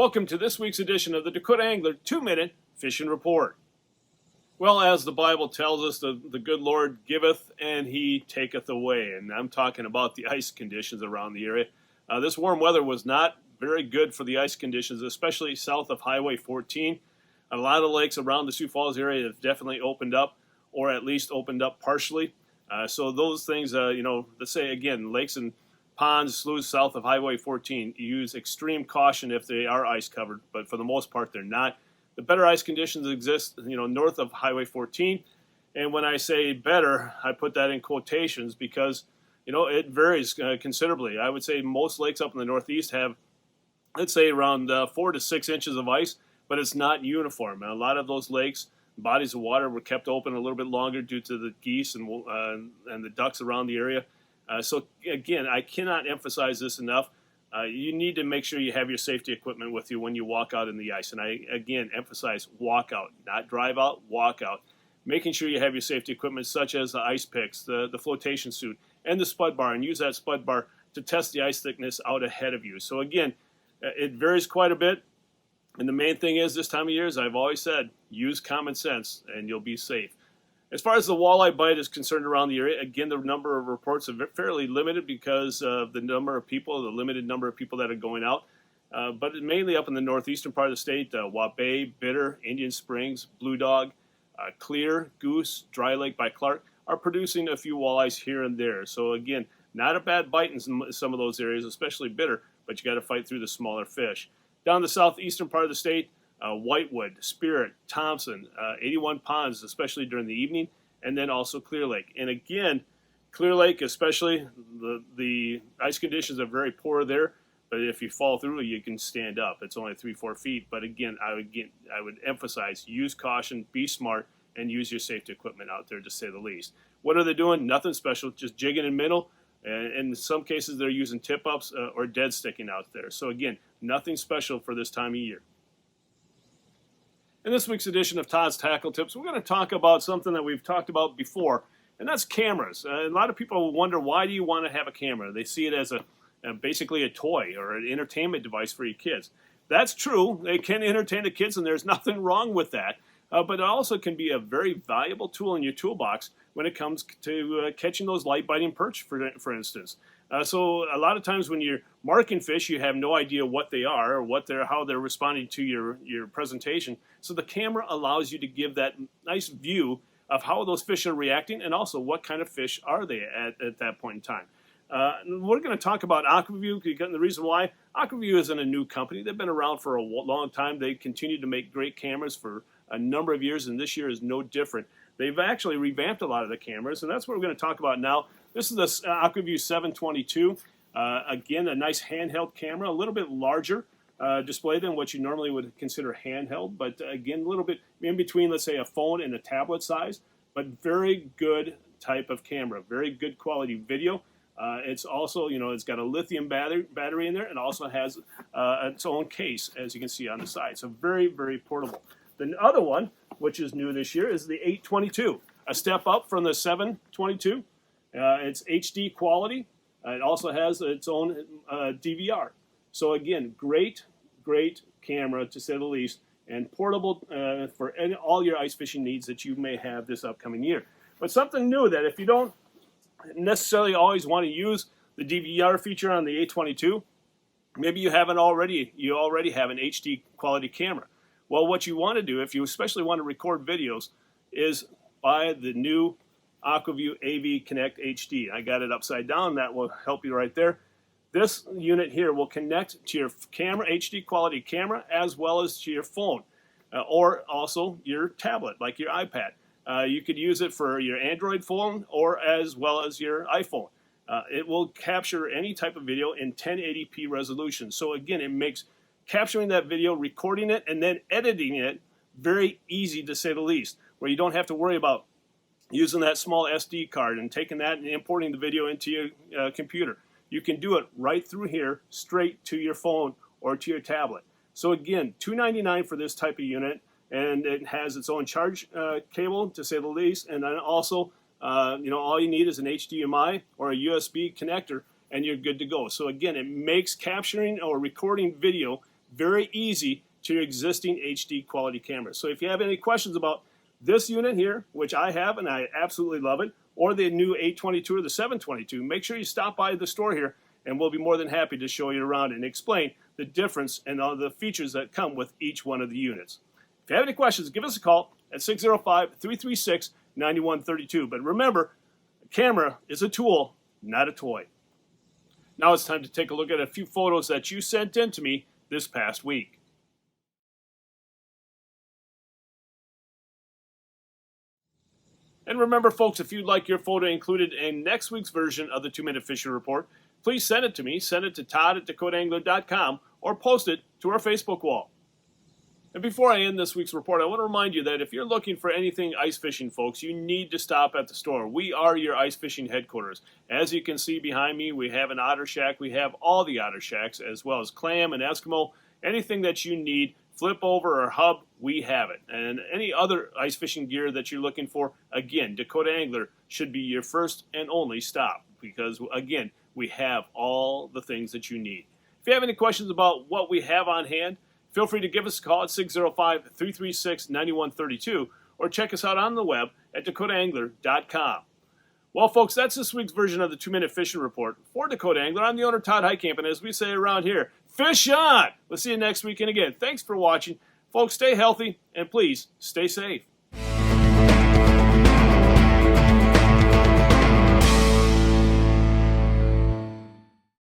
Welcome to this week's edition of the Dakota Angler 2-Minute Fishing Report. Well, as the Bible tells us, the good Lord giveth and He taketh away. And I'm talking about the ice conditions around the area. This warm weather was not very good for the ice conditions, especially south of Highway 14. A lot of lakes around the Sioux Falls area have definitely opened up, or at least opened up partially. So those things, let's say again, lakes and ponds, sloughs south of Highway 14, use extreme caution if they are ice covered, but for the most part they're not. The better ice conditions exist, north of Highway 14. And when I say better, I put that in quotations because, it varies considerably. I would say most lakes up in the Northeast have, let's say, around 4 to 6 inches of ice, but it's not uniform. And a lot of those lakes, bodies of water, were kept open a little bit longer due to the geese and the ducks around the area. So again, I cannot emphasize this enough. You need to make sure you have your safety equipment with you when you walk out in the ice. And I, again, emphasize walk out, not drive out, walk out. Making sure you have your safety equipment such as the ice picks, the flotation suit, and the spud bar, and use that spud bar to test the ice thickness out ahead of you. So again, it varies quite a bit. And the main thing is this time of year, as I've always said, use common sense and you'll be safe. As far as the walleye bite is concerned around the area, again, the number of reports are fairly limited because of the limited number of people that are going out. But mainly up in the northeastern part of the state, Wapay, Bitter, Indian Springs, Blue Dog, Clear, Goose, Dry Lake by Clark are producing a few walleyes here and there. So again, not a bad bite in some of those areas, especially Bitter, but you got to fight through the smaller fish. Down the southeastern part of the state, Whitewood, Spirit, Thompson, 81 ponds, especially during the evening, and then also Clear Lake. And again, Clear Lake especially, the ice conditions are very poor there, but if you fall through, you can stand up. It's only 3-4 feet, but again, I would emphasize, use caution, be smart, and use your safety equipment out there, to say the least. What are they doing? Nothing special, just jigging and minnow. And in some cases, they're using tip-ups or dead sticking out there. So again, nothing special for this time of year. In this week's edition of Todd's Tackle Tips, we're going to talk about something that we've talked about before, and that's cameras. A lot of people wonder, why do you want to have a camera? They see it as basically a toy or an entertainment device for your kids. That's true. They can entertain the kids, and there's nothing wrong with that. But it also can be a very valuable tool in your toolbox when it comes to catching those light-biting perch, for instance. So a lot of times when you're marking fish, you have no idea what they are or how they're responding to your presentation. So the camera allows you to give that nice view of how those fish are reacting and also what kind of fish are they at that point in time. We're going to talk about AquaView, and the reason why, AquaView isn't a new company. They've been around for a long time. They continue to make great cameras for a number of years, and this year is no different. They've actually revamped a lot of the cameras, and that's what we're going to talk about now. This is the AquaView 722. Again, a nice handheld camera, a little bit larger display than what you normally would consider handheld, but again, a little bit in between, let's say, a phone and a tablet size, but very good type of camera, very good quality video. It's also, it's got a lithium battery in there, and also has its own case, as you can see on the side. So very, very portable. The other one, which is new this year, is the 822, a step up from the 722. It's HD quality. It also has its own DVR. So again, great camera, to say the least, and portable for all your ice fishing needs that you may have this upcoming year. But something new, that if you don't necessarily always want to use the DVR feature on the 822, maybe you already have an HD quality camera. Well, what you want to do, if you especially want to record videos, is buy the new AquaView AV Connect HD. I got it upside down. That will help you right there. This unit here will connect to your camera, HD quality camera, as well as to your phone, or also your tablet, like your iPad. You could use it for your Android phone or as well as your iPhone. It will capture any type of video in 1080p resolution. So again, it makes capturing that video, recording it, and then editing it very easy, to say the least, where you don't have to worry about using that small SD card and taking that and importing the video into your computer. You can do it right through here, straight to your phone or to your tablet. So again, $299 for this type of unit, and it has its own charge cable, to say the least, and then also, all you need is an HDMI or a USB connector, and you're good to go. So again, it makes capturing or recording video very easy to your existing HD quality cameras. So if you have any questions about this unit here, which I have and I absolutely love it, or the new 822 or the 722, make sure you stop by the store here and we'll be more than happy to show you around and explain the difference and all the features that come with each one of the units. If you have any questions, give us a call at 605-336-9132. But remember, a camera is a tool, not a toy. Now it's time to take a look at a few photos that you sent in to me this past week. And remember, folks, if you'd like your photo included in next week's version of the 2-Minute Fishing Report, please send it to me. Send it to todd@dakotaangler.com or post it to our Facebook wall. And before I end this week's report, I want to remind you that if you're looking for anything ice fishing, folks, you need to stop at the store. We are your ice fishing headquarters. As you can see behind me, we have an otter shack. We have all the otter shacks, as well as clam and Eskimo. Anything that you need, flip over or hub, we have it. And any other ice fishing gear that you're looking for, again, Dakota Angler should be your first and only stop because, again, we have all the things that you need. If you have any questions about what we have on hand, feel free to give us a call at 605-336-9132 or check us out on the web at dakotaangler.com. Well, folks, that's this week's version of the 2-Minute Fishing Report. For Dakota Angler, I'm the owner, Todd Heitkamp, and as we say around here, fish on! We'll see you next week, and again, thanks for watching. Folks, stay healthy, and please, stay safe.